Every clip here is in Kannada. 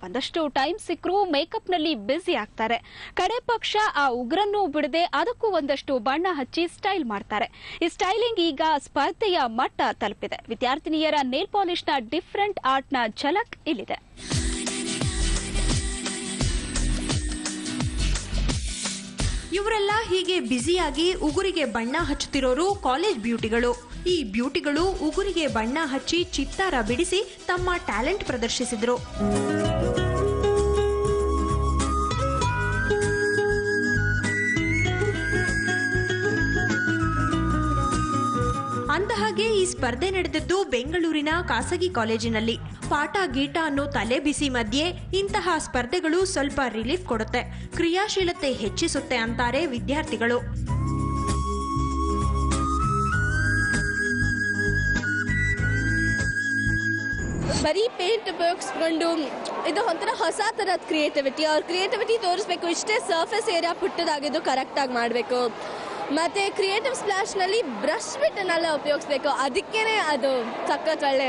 ಒಂದಷ್ಟು ಟೈಮ್ ಸಿಕ್ಕರೂ ಮೇಕಪ್ ನಲ್ಲಿ ಬ್ಯುಸಿ ಆಗ್ತಾರೆ. ಕಡೆ ಪಕ್ಷ ಆ ಉಗ್ರನ್ನು ಬಿಡದೆ ಅದಕ್ಕೂ ಒಂದಷ್ಟು ಬಣ್ಣ ಹಚ್ಚಿ ಸ್ಟೈಲ್ ಮಾಡ್ತಾರೆ. ಈ ಸ್ಟೈಲಿಂಗ್ ಈಗ ಸ್ಪರ್ಧೆಯ ಮಟ್ಟ ತಲುಪಿದೆ. ವಿದ್ಯಾರ್ಥಿನಿಯರ ನೇಲ್ ಪಾಲಿಶ್ ನ ಡಿಫರೆಂಟ್ ಆರ್ಟ್ ನ ಝಲಕ್ ಇಲ್ಲಿದೆ. ಇವರೆಲ್ಲ ಹೀಗೆ ಬ್ಯುಸಿಯಾಗಿ ಉಗುರಿಗೆ ಬಣ್ಣ ಹಚ್ಚುತ್ತಿರೋರು ಕಾಲೇಜ್ ಬ್ಯೂಟಿಗಳು. ಈ ಬ್ಯೂಟಿಗಳು ಉಗುರಿಗೆ ಬಣ್ಣ ಹಚ್ಚಿ ಚಿತ್ತಾರ ಬಿಡಿಸಿ ತಮ್ಮ ಟ್ಯಾಲೆಂಟ್ ಪ್ರದರ್ಶಿಸಿದ್ರು. ಅಂದಹಾಗೆ ಈ ಸ್ಪರ್ಧೆ ನಡೆದಿದ್ದು ಬೆಂಗಳೂರಿನ ಖಾಸಗಿ ಕಾಲೇಜಿನಲ್ಲಿ. ಪಾಠ ಗೀಟ ಅನ್ನೋ ತಲೆ ಬಿಸಿ ಮಧ್ಯೆ ಇಂತಹ ಸ್ಪರ್ಧೆಗಳು ಸ್ವಲ್ಪ ರಿಲೀಫ್ ಕೊಡುತ್ತೆ, ಕ್ರಿಯಾಶೀಲತೆ ಹೆಚ್ಚಿಸುತ್ತೆ ಅಂತಾರೆ ವಿದ್ಯಾರ್ಥಿಗಳು. ಬರೀ ಪೇಂಟ್ ಉಪಯೋಗಿಸ್ಕೊಂಡು ಇದು ಒಂಥರ ಹೊಸ ಥರದ ಕ್ರಿಯೇಟಿವಿಟಿ ತೋರಿಸ್ಬೇಕು. ಇಷ್ಟೇ ಸರ್ಫೇಸ್ ಏರಿಯಾ ಪುಟ್ಟದಾಗಿದ್ದು ಕರೆಕ್ಟಾಗಿ ಮಾಡಬೇಕು. ಮತ್ತು ಕ್ರಿಯೇಟಿವ್ ಸ್ಪ್ಲಾಶ್ನಲ್ಲಿ ಬ್ರಷ್ ಬಿಟ್ಟನ್ನೆಲ್ಲ ಉಪಯೋಗಿಸ್ಬೇಕು. ಅದಕ್ಕೇನೆ ಅದು ಸಖತ್ ಒಳ್ಳೆ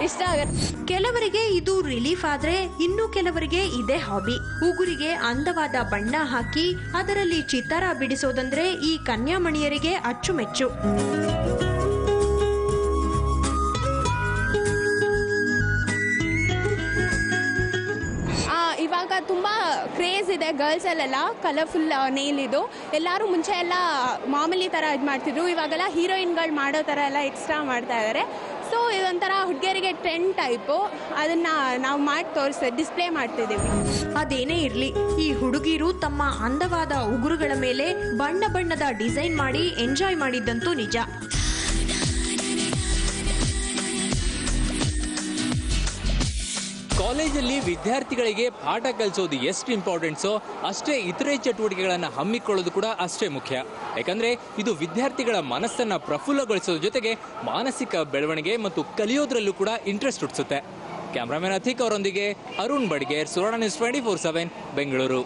ಇಷ್ಟ ಆಗುತ್ತೆ. ಕೆಲವರಿಗೆ ಇದು ರಿಲೀಫ್ ಆದ್ರೆ ಇನ್ನು ಕೆಲವರಿಗೆ ಇದೇ ಹಾಬಿ. ಉಗುರಿಗೆ ಅಂದವಾದ ಬಣ್ಣ ಹಾಕಿ ಅದರಲ್ಲಿ ಚಿತ್ತಾರ ಬಿಡಿಸೋದಂದ್ರೆ ಈ ಕನ್ಯಾಮಣಿಯರಿಗೆ ಅಚ್ಚುಮೆಚ್ಚು. ಇವಾಗ ತುಂಬ ಕ್ರೇಜ್ ಇದೆ ಗರ್ಲ್ಸಲ್ಲೆಲ್ಲ ಕಲರ್ಫುಲ್ ನೇಲ್. ಇದು ಎಲ್ಲರೂ ಮುಂಚೆ ಎಲ್ಲ ಮಾಮೂಲಿ ಥರ ಇದು ಮಾಡ್ತಿದ್ರು, ಇವಾಗೆಲ್ಲ ಹೀರೋಯಿನ್ಗಳು ಮಾಡೋ ಥರ ಎಲ್ಲ ಎಕ್ಸ್ಟ್ರಾ ಮಾಡ್ತಾ ಇದ್ದಾರೆ. ಸೊ ಇದೊಂಥರ ಹುಡುಗಿಯರಿಗೆ ಟ್ರೆಂಡ್ ಟೈಪು, ಅದನ್ನು ನಾವು ಮಾಡಿ ಡಿಸ್ಪ್ಲೇ ಮಾಡ್ತಿದ್ದೀವಿ. ಅದೇನೇ ಇರಲಿ, ಈ ಹುಡುಗಿರು ತಮ್ಮ ಅಂದವಾದ ಉಗುರುಗಳ ಮೇಲೆ ಬಣ್ಣ ಬಣ್ಣದ ಡಿಸೈನ್ ಮಾಡಿ ಎಂಜಾಯ್ ಮಾಡಿದ್ದಂತೂ ನಿಜ. ಕಾಲೇಜಲ್ಲಿ ವಿದ್ಯಾರ್ಥಿಗಳಿಗೆ ಪಾಠ ಕಲಿಸೋದು ಎಷ್ಟು ಇಂಪಾರ್ಟೆಂಟ್ಸೋ ಅಷ್ಟೇ ಇತರೆ ಚಟುವಟಿಕೆಗಳನ್ನು ಹಮ್ಮಿಕೊಳ್ಳೋದು ಕೂಡ ಅಷ್ಟೇ ಮುಖ್ಯ. ಯಾಕಂದ್ರೆ ಇದು ವಿದ್ಯಾರ್ಥಿಗಳ ಮನಸ್ಸನ್ನ ಪ್ರಫುಲ್ಲಗೊಳಿಸೋದ್ರ ಜೊತೆಗೆ ಮಾನಸಿಕ ಬೆಳವಣಿಗೆ ಮತ್ತು ಕಲಿಯೋದ್ರಲ್ಲೂ ಕೂಡ ಇಂಟ್ರೆಸ್ಟ್ ಹುಟ್ಟಿಸುತ್ತೆ. ಕ್ಯಾಮ್ರಾಮನ್ ಅಥಿಕ್ ಅವರೊಂದಿಗೆ ಅರುಣ್ ಬಡಿಗೇರ್, ಸುವರ್ಣ ನ್ಯೂಸ್ 24/7 ಬೆಂಗಳೂರು.